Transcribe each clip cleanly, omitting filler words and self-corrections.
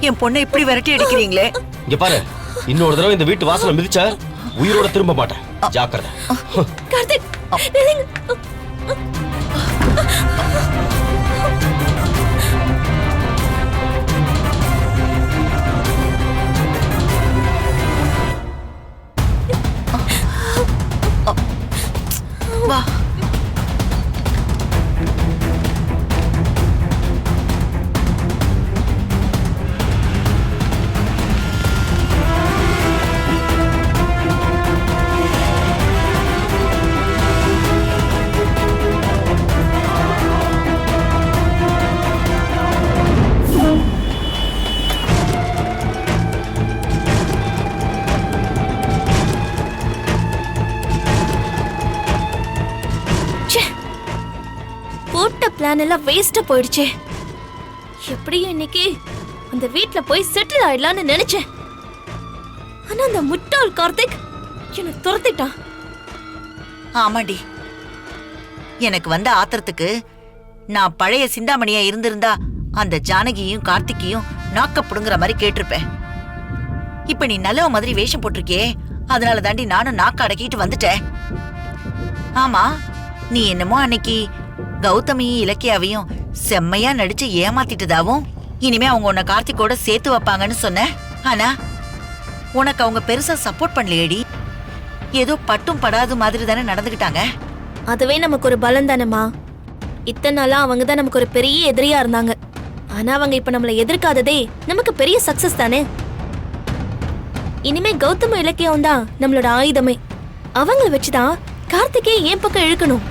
என் பொண்ணை இப்படி விரட்டி அடிக்கிறீங்களே. இங்க பாரு, இன்னொரு தடவை இந்த வீட்டு வாசலை மிதிச்சா உயிரோட திரும்ப மாட்டேன். ஜாக்கிரதை. கார்த்திக், வா. பிளான் எல்லாம் வேஸ்டா போயிடுச்சு. எப்படியும் இன்னைக்கு அந்த வீட்ல போய் செட்டில் ஆயிடலாம்னு நினைச்சேன். ஆனா அந்த முட்டாள் கார்த்திக் என்ன துரத்திட்டான். ஆமாடி, எனக்கு வந்த ஆத்திரத்துக்கு நான் பழைய சிந்தாமணியா இருந்திருந்தா அந்த ஜானகியும் கார்த்திகையும் நாக்கப்புடுங்கிற மாதிரி கேட்டிருப்பேன். இப்ப நீ நல்லவ மாதிரி வேஷம் போட்டிருக்கே, அதனால தாண்டி நானும் நாக்க அடக்கிட்டு வந்துட்டேன். ஆமா, நீ என்னமோ அன்னைக்கு கௌதமியும் இலக்கியாவையும் செம்மையா நடிச்சு ஏமாத்திட்டதாவும் இனிமே அவங்க உன்னை கார்த்திகோட சேர்த்து வைப்பாங்கன்னு சொன்ன. ஆனா உனக்கு அவங்க பெருசா சப்போர்ட் பண்ணலையேடி. ஏதோ பட்டும் படாத மாதிரி தானே நடந்துகிட்டாங்க. அதுவே நமக்கு ஒரு பலம் தானேமா. இத்தனை நாளா அவங்க தான் நமக்கு ஒரு பெரிய எதிரியா இருந்தாங்க. ஆனா அவங்க இப்ப நம்மள எதிர்க்காததே நமக்கு பெரிய சக்சஸ் தானே. இனிமே கௌதம இலக்கியம் தான் நம்மளோட ஆயுதமே. அவங்கள வச்சுதான் கார்த்திகே ஏன் பக்கம் இழுக்கணும்.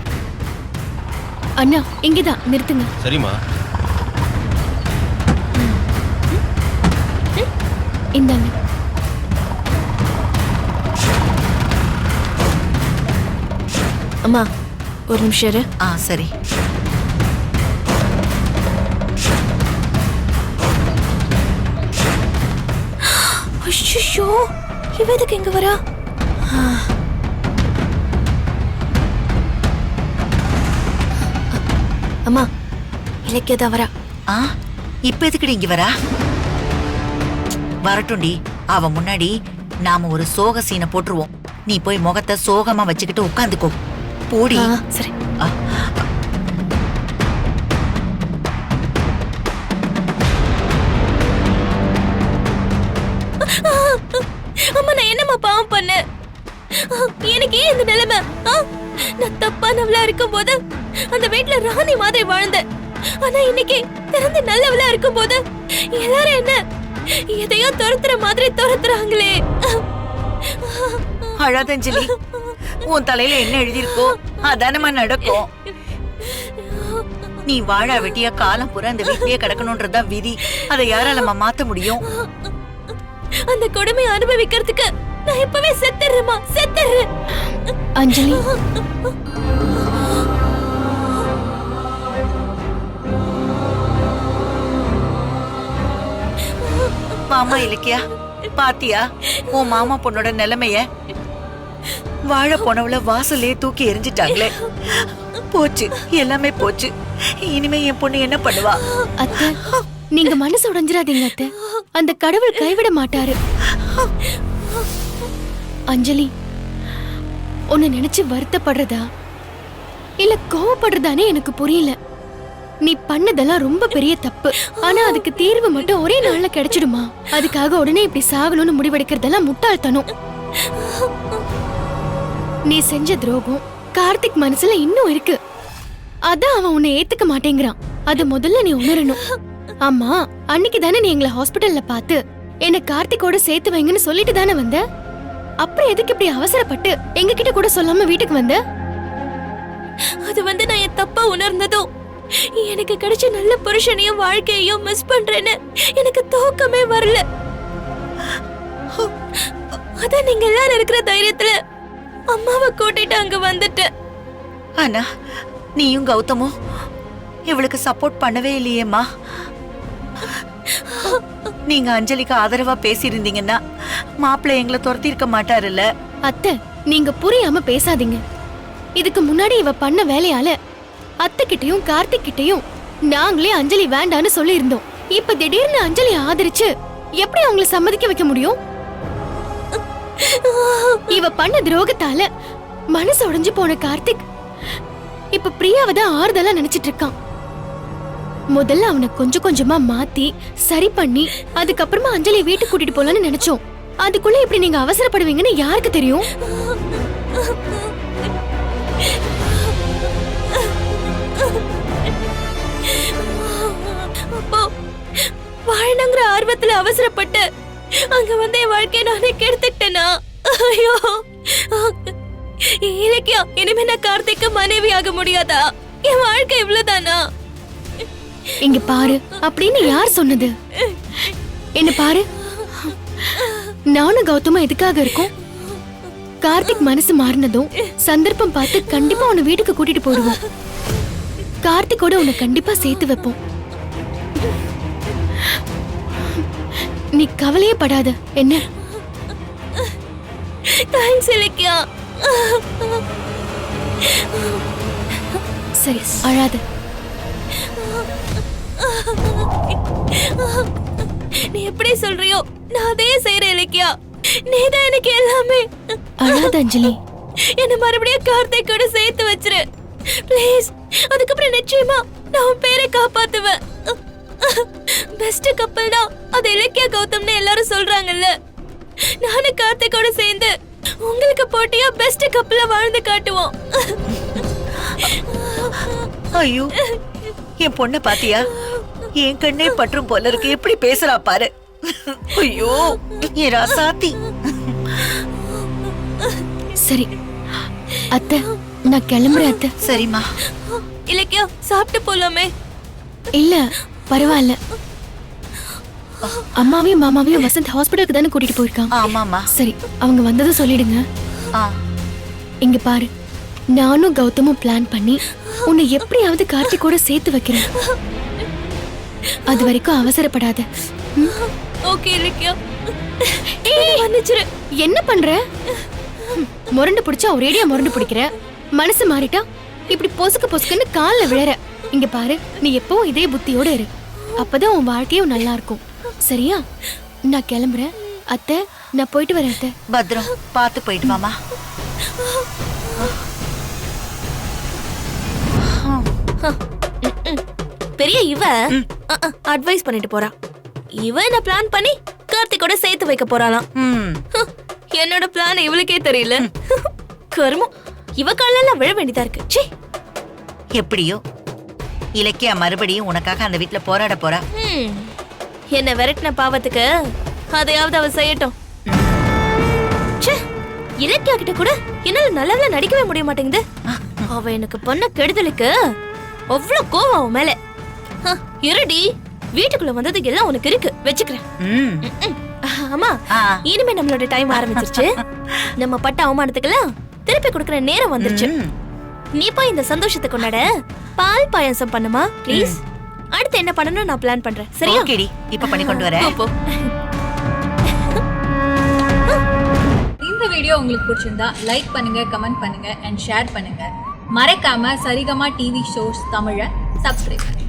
அண்ணா, இங்கதான் நிறுத்துங்க. சரிம்மா. இந்தாங்க. அம்மா ஒரு நிமிஷம் இரு. சரி. ஐயோ, இவ எதுக்கு எங்க வரா? அம்மா, இலக்கியதா வரா. இப்ப எதுக்குடி இங்க வரா? வரட்டும்டி. அவ முன்னாடி நாம ஒரு சோக சீனை போட்டுருவோம். நீ போய் முகத்தை சோகமா வச்சுக்கிட்டு உட்காந்துக்கோ. போடி. சரி. அம்மா, நான் என்னம்மா பாவம் பண்ண? எனக்கு ஏன் இந்த நிலைமை? நான் தப்பானவளா இருக்கும் போது அந்த வீட்ல ராணி மாதிரி வாழ்ந்தேன். ஆனா இன்னைக்கு திறந்து நல்லவளா இருக்கும் போது எல்லாரும் என்ன எதையோ துரத்துற மாதிரி துரத்துறாங்களே. அழாதஞ்சலி, உன் தலையில என்ன எழுதியிருக்கோ அதானமா நடக்கும். நீ வாழா வெட்டியா காலம் பூரா அந்த வீட்லயே கிடக்கணும்ன்றதா விதி. அதை யாரால மாத்த முடியும்? அந்த கொடுமையை அனுபவிக்கிறதுக்கு நான் இப்பவே செத்துறேமா, செத்துறேன். அஞ்சலி, மாமா இலக்கியா, பாத்தியா உன் மாமா பொண்ணோட நிலைமைய? வாழ போனவள வாசலே தூக்கி எரிஞ்சிட்டாங்களே. போச்சு, எல்லாமே போச்சு. இனிமே என் பொண்ணு என்ன பண்ணுவா? அத்தை, நீங்க மனசு உடைஞ்சிராதீங்க அத்தை. அந்த கடவுள் கைவிட மாட்டாரு. அஞ்சலி, உன்னை நினைச்சு வருத்தப்படுறதா இல்ல கோவப்படுறதானே எனக்கு புரியல. நீ பண்ணதெல்லாம் ரொம்ப பெரிய தப்பு. ஆனா அதுக்கு தீர்வு மட்டும் ஒரே நாள்ல கிடைச்சிடுமா? அதுக்காக உடனே இப்படி சாகணும்னு முடிவெடுக்கிறதெல்லாம் முட்டாள்தனம். நீ செஞ்ச துரோகம் கார்த்திக் மனசுல இன்னும் இருக்கு. அதான் அவன் உன்னை ஏத்துக்க மாட்டேங்கிறான். அது முதல்ல நீ உணரணும். ஆமா, அன்னைக்கு தானே நீ எங்களை ஹாஸ்பிடல்ல பார்த்து என்ன கார்த்திகோட சேர்த்து வைங்கன்னு சொல்லிட்டு தானே வந்த. அப்புறம் எதுக்கு இப்படி அவசரப்பட்டு எங்க கிட்ட கூட சொல்லாம வீட்டுக்கு வந்த? அது நான் என் தப்பா உணர்ந்ததும் எனக்கு கிடைச்ச நல்ல புருஷனையும் வாழ்க்கையையும் மிஸ் பண்றேன்னு எனக்கு தூக்கமே வரல. அதான் நீங்க எல்லாரும் இருக்கிற தைரியத்துல அம்மாவை கூட்டிட்டு அங்க வந்துட்டேன். ஆனா நீயும் கௌதமும் இவளுக்கு சப்போர்ட் பண்ணவே இல்லையேம்மா. நீங்க அஞ்சலிக்கு ஆதரவா பேசியிருந்தீங்கன்னா மாப்பிள்ளை எங்களை துரத்தி இருக்க மாட்டாருல்ல. அத்தை, நீங்க புரியாம பேசாதீங்க. இதுக்கு முன்னாடி இவ பண்ண வேலையால அத்தை கிட்டையும் கார்த்திக் கிட்டையும் நாங்களே அஞ்சலி வேண்டான்னு சொல்லி இருந்தோம். இப்ப திடீர்னு அஞ்சலி ஆதரிச்சு எப்படி அவங்கள சம்மதிக்க வைக்க முடியும்? இவ பண்ண துரோகத்தால மனசு உடைஞ்சு போன கார்த்திக் இப்ப பிரியாவை தான் ஆறுதலா நினைச்சிட்டு இருக்கான். முதல்ல அவனை கொஞ்சம் கொஞ்சமா மாத்தி சரி பண்ணி அதுக்கப்புறமா அஞ்சலியை வீட்டுக்கு கூட்டிட்டு போலான்னு நினைச்சோம். அதுக்குள்ள இப்படி நீங்க அவசரப்படுவீங்கன்னு யாருக்கு தெரியும்? அப்போ வாழணுங்கிற ஆர்வத்துல அவசரப்பட்டு அங்க வந்து என் வாழ்க்கையை நானே கெடுத்துட்டேனா? ஐயோ இலக்கியா, இனிமே நான் கார்த்திக்கு மனைவி ஆக முடியாதா? என் வாழ்க்கை இவ்வளவுதானா? இங்க பாரு அப்படின்னு யார் சொன்னது? என்ன பாரு, நானும் கௌதமும் எதுக்காக இருக்கோம்? கார்த்திக் மனசு மாறினதும் சந்தர்ப்பம் பார்த்து கண்டிப்பா உன்னை வீட்டுக்கு கூட்டிட்டு போடுவோம். கார்த்திகோட உன்னை கண்டிப்பா சேர்த்து வைப்போம். நீ கவலையே படாத என்ன? தேங்க்ஸ் இலக்கியா. சரி அழாத. நீ எப்படி சொல்றியோ நான் அதே செய்யறேன் இலக்கியா. நீதான் எனக்கு எல்லாமே. அழாத அஞ்சலி. என்ன மறுபடியும் கார்த்திகோட சேர்த்து வச்சிரு ப்ளீஸ். அதுக்கப்புறம் நிச்சயமா நான் உன் பேரை காப்பாத்துவேன். பெஸ்ட் கப்பல் தான் அது இலக்கியா கௌதம்னு எல்லாரும் சொல்றாங்கல்ல. நானும் கார்த்திகோட சேர்ந்து உங்களுக்கு போட்டியா பெஸ்ட் கப்பல வாழ்ந்து காட்டுவோம். ஐயோ, என் பொண்ண பாத்தியா? என் கண்ணே பற்றும் போல இருக்கு. எப்படி பேசுறா பாரு. ஐயோ என் ராசாத்தி. சரி அத்தை, நான் கிளம்புறேன் அத்தை. சரிம்மா. இலக்கியா, சாப்பிட்டு போலாமே? இல்ல பரவாயில்ல. அம்மாவையும் மாமாவையும் வசந்த் ஹாஸ்பிடலுக்கு தானே கூட்டிட்டு போயிருக்கான். ஆமாமா. சரி, அவங்க வந்ததும் சொல்லிடுங்க. ஆ, இங்க பாரு, நானும் கௌதமும் பிளான் பண்ணி உன்னை எப்படியாவது கார்த்திகோட சேர்த்து வைக்கிறேன். அது வரைக்கும் அவசரப்படாத. ஓகே இலக்கியா. மன்னிச்சிரு. என்ன பண்ற? முரண்டு பிடிச்சா ஒரேடியா முரண்டு பிடிக்கிற. மனசு மாறிட்டா இப்படி பொசுக்கு பொசுக்குன்னு கால்ல விழற. இங்க பாரு, நீ எப்பவும் இதே புத்தியோட இரு. அப்பதான் உன் வாழ்க்கையும் நல்லா இருக்கும். சரியா? நான் கிளம்புறேன் அத்தை. நான் போயிட்டு வரேன் அத்தை. பத்ரம், பார்த்து போயிட்டு வாமா. பெரிய இவ அட்வைஸ் பண்ணிட்டு போறா. இவ என்ன பிளான் பண்ணி கார்த்திகோட சேர்த்து வைக்க போறாளாம். என்னோட பிளான் இவளுக்கே தெரியல. கருமம், இவ காலையில விழ வேண்டியதா இருக்கு. ச்சே. எப்படியோ இலக்கியா மறுபடியும் உனக்காக அந்த வீட்டுல போராட போறா. என்ன விரட்டின பாவத்துக்கு அதையாவது அவ செய்யட்டும். ச்சே, இலக்கியா கிட்ட கூட என்னால நல்லவள நடிக்கவே முடிய மாட்டேங்குது. அவ எனக்கு பண்ண கெடுதலுக்கு அவ்வளவு கோவம் அவன் மேல. இருடி, வீட்டுக்குள்ள வந்தது எல்லாம் உனக்கு இருக்கு, வச்சுக்கிறேன். ஆமா, இனிமே நம்மளோட டைம் ஆரம்பிச்சிருச்சு. நம்ம பட்ட அவமானத்துக்கெல்லாம் திருப்பி கொடுக்கற நேரம் வந்துருச்சு. நீ போய் இந்த சந்தோஷத்தை கொண்டாட பால் பாயாசம் பண்ணுமா ப்ளீஸ். அடுத்து என்ன பண்ணனும் நான் பிளான் பண்றேன். சரியா? ஓகேடி, இப்ப பண்ணி கொண்டு வரேன். இந்த வீடியோ உங்களுக்கு பிடிச்சிருந்தா லைக் பண்ணுங்க, கமெண்ட் பண்ணுங்க அண்ட் ஷேர் பண்ணுங்க. மறக்காம சரிகமா டிவி ஷோஸ் தமிழை சப்ஸ்கிரைப் பண்ணுங்க.